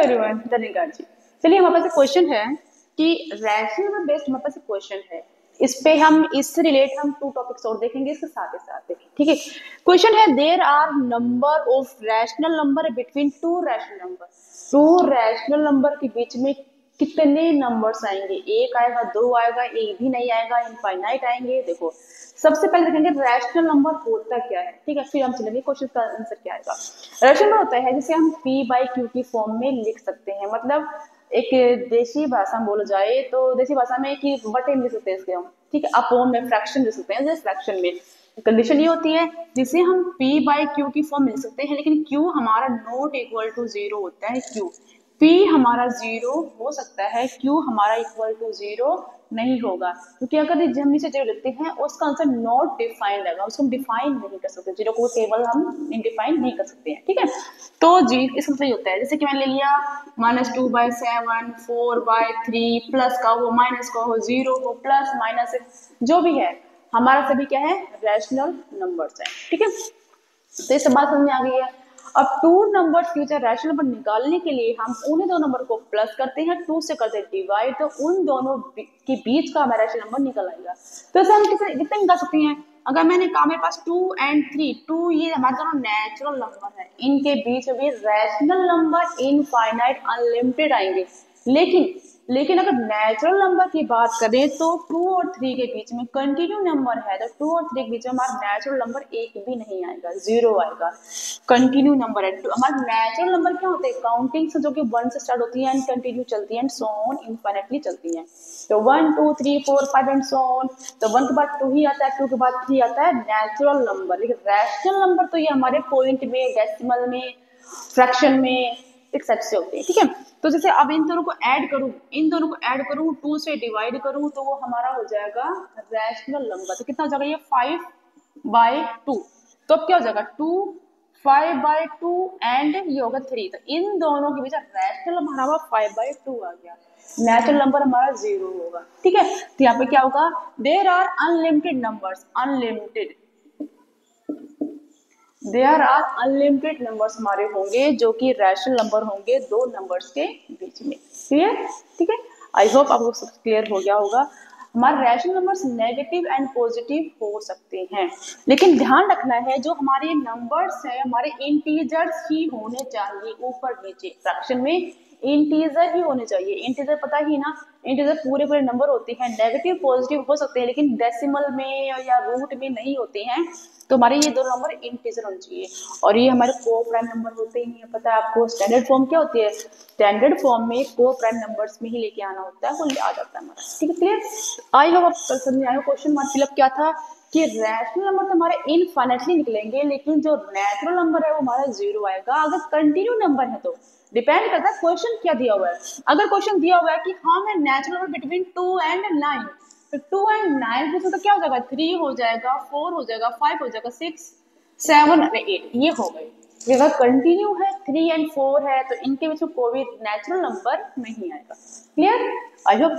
Everyone, धन्यवाद जी। चलिए हमारे पास क्वेश्चन है कि रैशनल नंबर बेस्ड हमारे पास क्वेश्चन है। इस पे हम इससे रिलेट हम 2 टॉपिक्स और देखेंगे इसके साथ ही साथ। ठीक है, क्वेश्चन है there are number of rational number between 2 rational number. 2 rational number के बीच में कितने नंबर्स आएंगे? 1 आएगा, 2 आएगा, 1 भी नहीं आएगा, इनफाइनाइट आएंगे। देखो सबसे पहले देखेंगे रैशनल नंबर होता क्या है। ठीक है, फिर हम चलेंगे क्वेश्चन का आंसर क्या आएगा। रैशनल नंबर होता है जिसे हम p/q की फॉर्म में लिख सकते हैं। मतलब एक देसी भाषा में बोला जाए तो देसी भाषा में कि बटे लिख सकते हैं इसके हम। ठीक है, अपॉन में फ्रैक्शन लिख सकते हैं। जैसे फ्रैक्शन में कंडीशन ये होती है जिसे हम p/q की फॉर्म में लिख सकते हैं, लेकिन q हमारा नॉट इक्वल टू 0 होता है। q p हमारा 0 हो सकता है, q हमारा इक्वल टू 0 नहीं होगा, क्योंकि अगर हम नीचे 0 लिखते हैं उसका आंसर नॉट डिफाइंड रहेगा, उसको हम डिफाइन नहीं कर सकते। 0 को टेबल हम डिफाइन नहीं कर सकते हैं। ठीक है, तो जी इसका सही होता है। जैसे कि मैंने ले लिया -2/7, 4/3, प्लस का हो, माइनस का हो, 0 हो, प्लस माइनस जो भी है, हमारा सभी क्या है? रैशनल नंबर्स है। ठीक है, तो ये सब बात समझ में आ गई है। अब 2 नंबर्स के रैशनल नंबर निकालने के लिए हम उन्हीं 2 नंबर को प्लस करते हैं, 2 से करते हैं डिवाइड, तो उन दोनों के बीच का हमारा रैशनल नंबर निकल आएगा। तो इसे हम कितने निकाल सकते हैं? अगर मैंने कहा मेरे पास 2 और 3, 2 ये हमारे दोनों नेचुरल नंबर है, इनके बीच में भी रैशनल नंबर इनफाइनाइट अनलिमिटेड आएंगे। लेकिन अगर नेचुरल नंबर की बात करें तो 2 और 3 के बीच में कंटिन्यू नंबर है, तो 2 और 3 के बीच में हमारा नेचुरल नंबर एक भी नहीं आएगा, 0 आएगा। कंटिन्यू नंबर है। हमारे नेचुरल नंबर क्या होते हैं? काउंटिंग से जो कि 1 से स्टार्ट होती है एंड कंटिन्यू चलती है एंड सो ऑन इनफाइनाइटली चलती है। तो 1 2 3 4 5 एंड सो ऑन। तो 1 के बाद 2 ही आता है, 2 के बाद 3 आता है नेचुरल नंबर। लेकिन रैशनल नंबर तो ये हमारे पॉइंट में, डेसिमल में, फ्रैक्शन में एक सेट से होते हैं। ठीक है, तो जैसे अब इन दोनों को ऐड करूं 2 से डिवाइड करूं तो वो हमारा हो जाएगा रैशनल नंबर। तो कितना हो जाएगा? ये 5/2। तो अब क्या हो जाएगा? 2 5/2 एंड ये होगा 3। तो इन दोनों के बीच रैशनल नंबर हमारा 5/2 आ गया, नेचुरल नंबर हमारा 0 होगा। ठीक है, तो यहाँ पे क्या होगा? There are unlimited numbers, there are unlimited numbers हमारे होंगे जो कि रैशनल नंबर होंगे 2 नंबर्स के बीच में। क्लियर? ठीक है, आई होप आपको सब क्लियर हो गया होगा। हमारे rational numbers negative and positive हो सकते हैं, लेकिन ध्यान रखना है जो हमारे नंबर्स हैं हमारे इंटीजर्स ही होने चाहिए। ऊपर नीचे फ्रैक्शन में इंटीजर ही होने चाहिए। इंटीजर पता ही ना, इंटीजर पूरे पूरे नंबर होते हैं। नेगेटिव पॉजिटिव हो सकते हैं लेकिन डेसिमल में या रूट में नहीं होते हैं। तो हमारे ये 2 नंबर इंटीजर होने चाहिए, और ये हमारे को प्राइम नंबर होते ही नहीं है। पता है आपको स्टैंडर्ड फॉर्म क्या होती है? स्टैंडर्ड फॉर्म में को प्राइम नंबर्स में ही लेके आना होता है, वो आ जाता है हमारा। ठीक है, क्लियर? आई होप आप समझ में आया। क्वेश्चन हमारा फिलअप क्या था कि रैशनल नंबर तो हमारे इनफाइनाइटली निकलेंगे, लेकिन जो नेचुरल नंबर है वो हमारा 0 आएगा। अगर कंटिन्यू नंबर है तो डिपेंड करता है क्वेश्चन क्या दिया हुआ है। अगर क्वेश्चन दिया हुआ है कि हाँ मैं नेचुरल नंबर बिटवीन 2 और 9, तो 2 और 9 पूछो तो क्या हो जाएगा? 3 हो जाएगा, 4 हो जाएगा, 5 हो जाएगा, 6 7 और 8 ये हो गए। अगर कंटिन्यू है 3 और 4 है तो इनके बीच में कोई भी नेचुरल नंबर नहीं आएगा। क्लियर? I hope